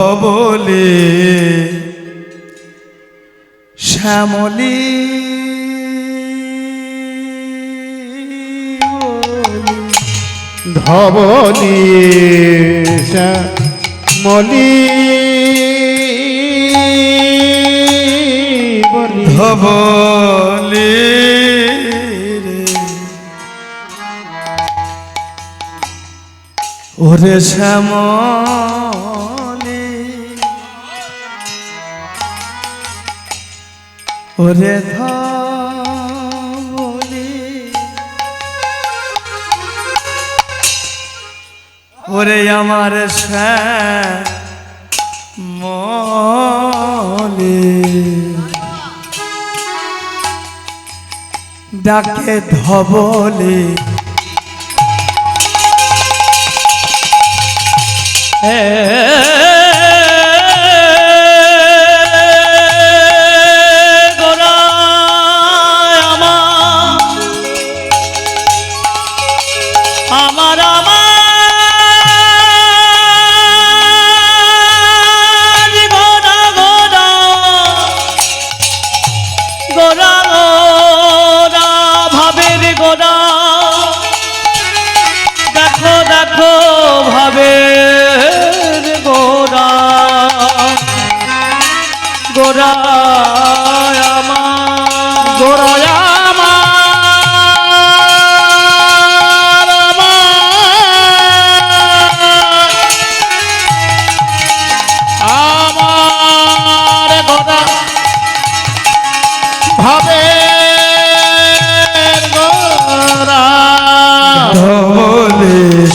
বলে শ্যামলী ধবলি শ্যামলী ধবলি ওরে শ্যামলী ওরে ধবলি ওরে আমার শ্যামলী ডাকে ধবলি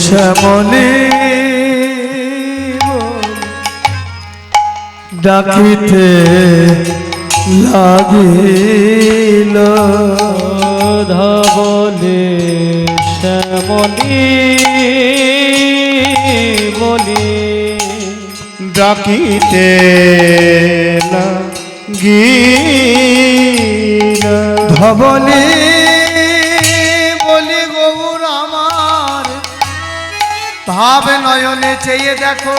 শ্যামলী ডাকিতে লাগিল ধবলি শ্যামলী বলি ডাকিতে লাগিল ধবলি বলি গৌর আমার ভাব নয়নে চেয়ে দেখো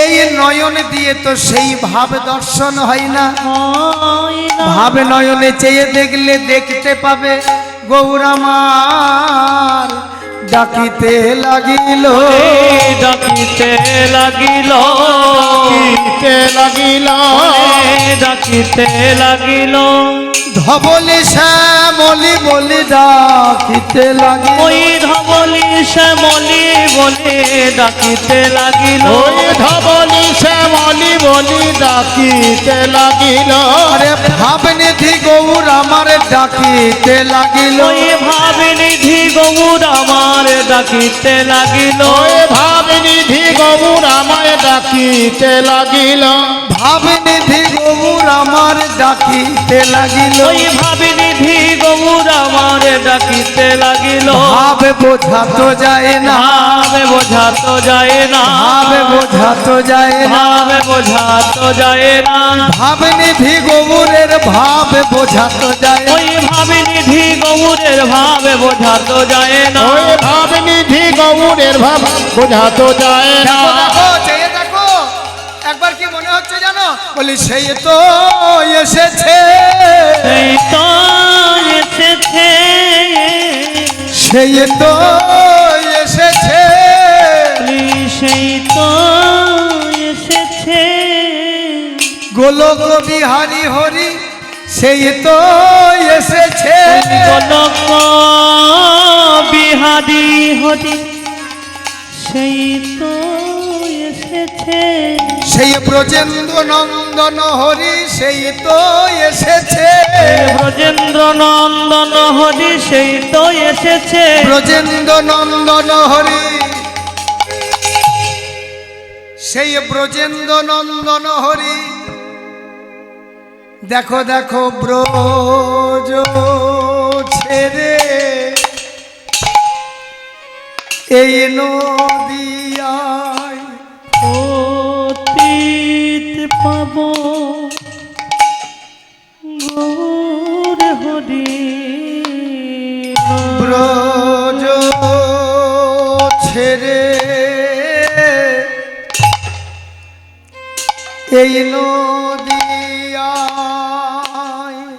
এই নয়ন দিয়ে তো সেই ভাব দর্শন হয় না ভাব নয়নে চেয়ে দেখলে দেখতে পাবে গৌর আমার ডাকিতে লাগিল ডাকিতে লাগিল ডাকিতে লাগিল ধবলি শ্যামলী বলি ডাকিতে লাগিল ওই ধবলি শ্যামলী বলে ডাকিতে লাগিল ওই ধবলি শ্যামলী বলি ডাকিতে লাগিল আরে ভাবনিধি গৌর আমার ডাকিতে লাগিল ওই ভাবনিধি গৌর আমার ডাকিতে লাগিল ওই ভাবনিধি গৌর আমার ডাকিতে লাগিল ভাবনিধি গৌর আমার ডাকিতে লাগিল ওই ভাবনিধি গৌর আমার ডাকিতে লাগিল ভাব বোঝা তো যায় না ভাব বোঝা তো যায় না ভাব বোঝা তো যায় না ভাব বোঝা তো যায় না ভাবনিধি গৌরের ভাব বোঝা তো যায় ওই ভাবনিধি গৌরের ভাব বোঝা তো যায় না ওই ভাবনিধি গৌরের ভাব বোঝা তো যায় না দেখো চেয়ে দেখো একবার কি মনে হচ্ছে জানো বলি সেই তো এসেছে সেই তো এসেছে সেই তো এসেছে সেই তো এসেছে গোলক বিহারী হরি সেই তো এসেছে গোলক বিহারী হরি সেই তো এসেছে সেই ব্রজেন্দ্র নন্দন হরি সেই তো এসেছে ব্রজেন্দ্র নন্দন হরি সেই তো এসেছে ব্রজেন্দ্র নন্দন হরি সেই ব্রজেন্দ্র নন্দন হরি দেখো দেখো ব্রজ ছেড়ে এই নদিয়ায় অতীত পাব গৌর হরি ব্রজ ছেড়ে এই নদিয়ায়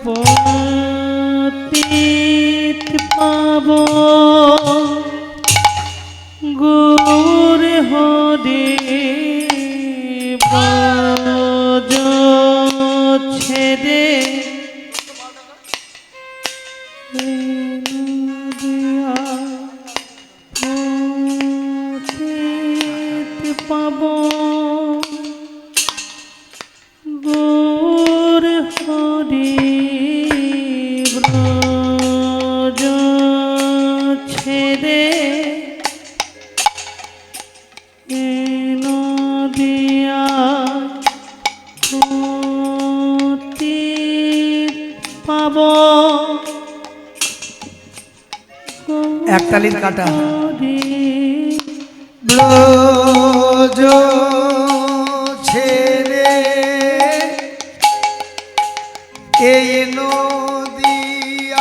পতিত পাব গৌর হরি ব্রজ ছেড়ে পাব গৌর হরি ব্রজ ছেড়ে নদিয়া পাব একতালির কাটা ব্রজ ছেড়ে এই নদিয়ায়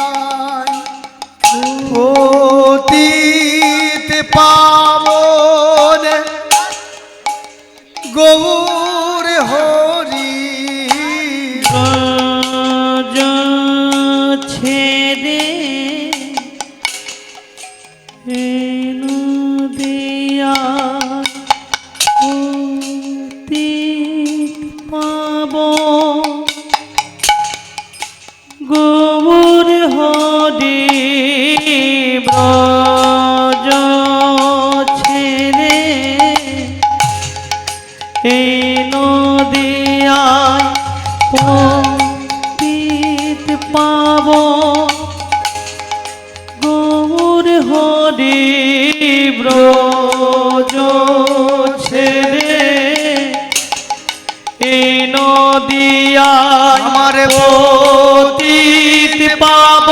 পতিত পাবন গৌর হরি ব্রজ ছেড়ে নদিয়া পাব গৌর হরি ব্রজ ছেড়ে এই নদিয়ায় পতিত পাব গৌর হরি ব্রজ ছেড়ে এই নদিয়ায় আমার পতিত পাব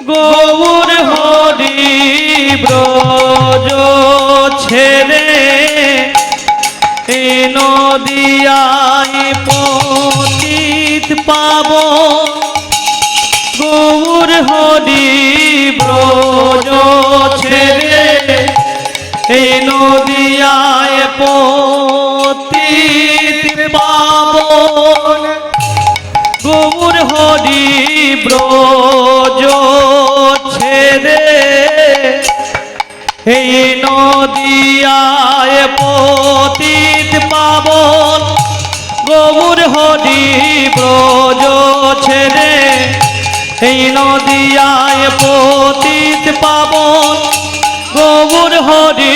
গৌর হরি ব্রজ ছেড়ে এই নদিয়ায় পতিত পাব গৌর হরি ব্রজ ছেড়ে এই নদিয়ায় পতিত পাব গৌর হরি ব্রজ ছেড়ে এই নদিয়ায় পতিত পাবন গৌর হরি ব্রজ ছেড়ে এই নদিয়ায় পতিত পাবন গৌর হরি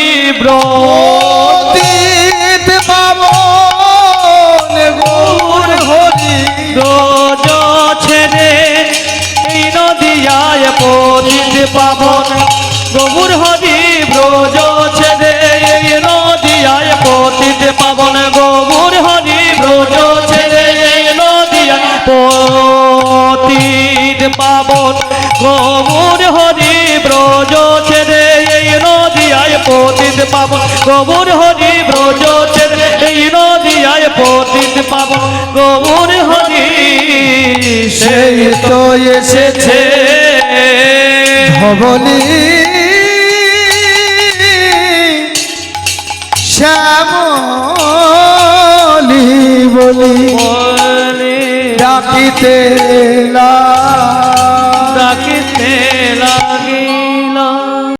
পতিত পাবন গৌর হরি ব্রজ ছেড়ে এই নদিয়ায় পতিত পাবন গৌর হরি ব্রজ ছেড়ে এই নদিয়ায় পতিত পাবন গৌর হরি ব্রজ ছেড়ে এই নদিয়ায় পতিত পাবন গৌর হরি ব্রজ ছেড়ে এই নদিয়ায় পতিত পাবন গৌর হরি ব্রজ ছেড়ে এই নদিয়ায় পতিত পাবন গৌর হরি সেই তো এসেছে ভবনী শ্যামলি বলি ডাকিতে ডাকিতে